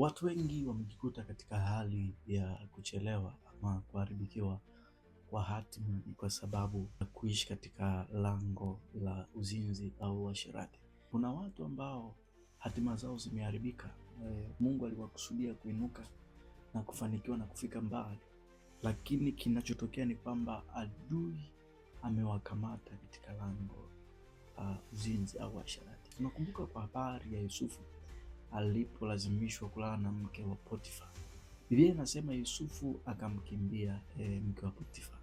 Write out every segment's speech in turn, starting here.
Watu wengi wamejikuta katika hali ya kuchelewa ama kuharibikiwa kwa hatima ni kwa sababu ya kuishi katika lango la uzinzi au uasherati. Kuna watu ambao hatima zao zimeharibika. Mungu aliwakusudia kuinuka na kufanikiwa na kufika mbali, lakini kinachotokea ni kwamba adui amewakamata katika lango uzinzi au uasherati. Tunakumbuka kwa habari ya Yusufu alipolazimishwa kulala na mke wa Potifa. Biblia inasema Yusufu akamkimbia mke wa Potifa,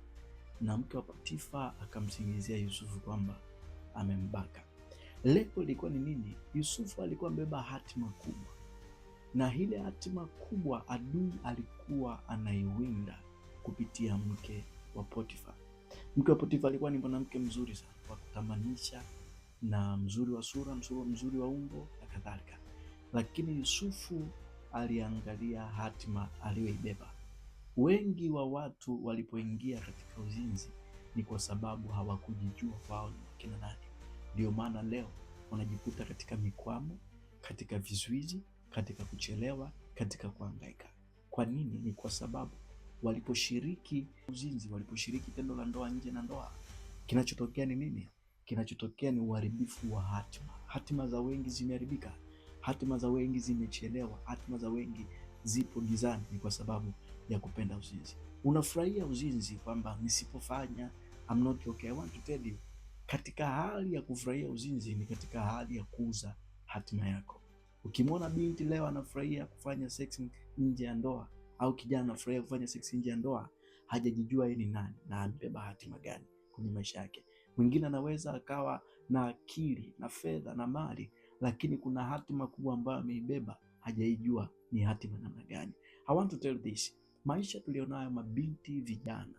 na mke wa Potifa akamsingizia Yusufu kwamba amembaka. Lengo lilikuwa ni nini? Yusufu alikuwa amebeba hatima kubwa, na ile hatima kubwa adui alikuwa anaiwinda kupitia mke wa Potifa. Mke wa Potifa alikuwa ni mwanamke mzuri sana wa kutamanisha, na mzuri wa sura, mzuri wa umbo na kadhalika, lakini Yusufu aliangalia hatima aliyoibeba. Wengi wa watu walipoingia katika uzinzi ni kwa sababu hawakujijua wao ni kina nani. Ndio maana leo wanajikuta katika mikwamo, katika vizuizi, katika kuchelewa, katika kuhangaika. Kwa nini? Ni kwa sababu waliposhiriki uzinzi, waliposhiriki tendo la ndoa nje na ndoa, kinachotokea ni nini? Kinachotokea ni uharibifu wa hatima. Hatima za wengi zimeharibika, hatima za wengi zimechelewa, hatima za wengi zipo gizani. Ni kwa sababu ya kupenda uzinzi. Unafurahia uzinzi kwamba nisipofanya I'm not okay. I want to tell you, katika hali ya kufurahia uzinzi ni katika hali ya kuuza hatima yako. Ukimwona binti leo anafurahia kufanya sex nje ya ndoa, au kijana anafurahia kufanya sex nje ya ndoa, hajajijua yeye ni nani na amebeba hatima gani kwenye maisha yake. Mwingine anaweza akawa na akili na fedha na mali, lakini kuna hatima kubwa ambayo ameibeba, hajaijua ni hatima namna gani. I want to tell this, maisha tulionayo mabinti, vijana,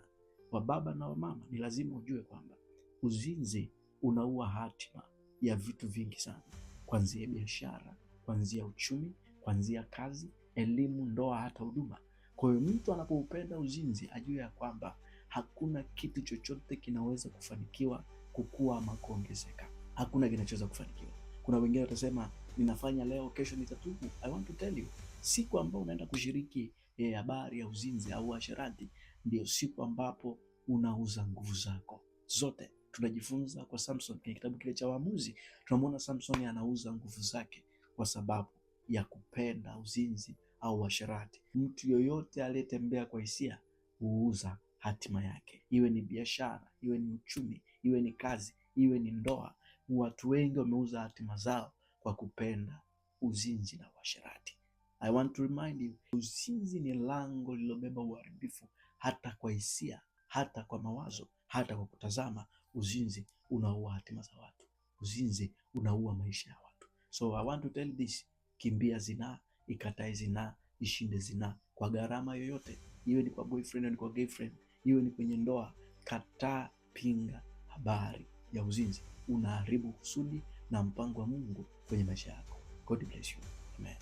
wa baba na wa mama, ni lazima ujue kwamba uzinzi unaua hatima ya vitu vingi sana, kuanzia biashara, kuanzia uchumi, kuanzia kazi, elimu, ndoa, hata huduma. Kwa hiyo mtu anapoupenda uzinzi ajue ya kwamba hakuna kitu chochote kinaweza kufanikiwa kukua ama kuongezeka. Hakuna kinachoweza kufanikiwa. Kuna wengine watasema ninafanya leo, kesho nitatubu. I want to tell you, siku ambayo unaenda kushiriki habari ya uzinzi au uasherati ndio siku ambapo unauza nguvu zako zote. Tunajifunza kwa Samson kwenye kitabu kile cha Waamuzi, tunamwona Samson anauza nguvu zake kwa sababu ya kupenda uzinzi au uasherati. Mtu yoyote aliyetembea kwa hisia huuza hatima yake, iwe ni biashara, iwe ni uchumi, iwe ni kazi, iwe ni ndoa. Watu wengi wameuza hatima zao kwa kupenda uzinzi na uasherati. I want to remind you, uzinzi ni lango lililobeba uharibifu, hata kwa hisia, hata kwa mawazo, hata kwa kutazama. Uzinzi unaua hatima za watu, uzinzi unaua maisha ya watu. So I want to tell this, kimbia zinaa, ikatae zinaa, ishinde zinaa kwa gharama yoyote, iwe ni kwa boyfriend, iwe ni kwa girlfriend, iwe ni kwenye ndoa. Kataa, pinga habari ya uzinzi. Unaharibu kusudi na mpango wa Mungu kwenye maisha yako. God bless you. Amen.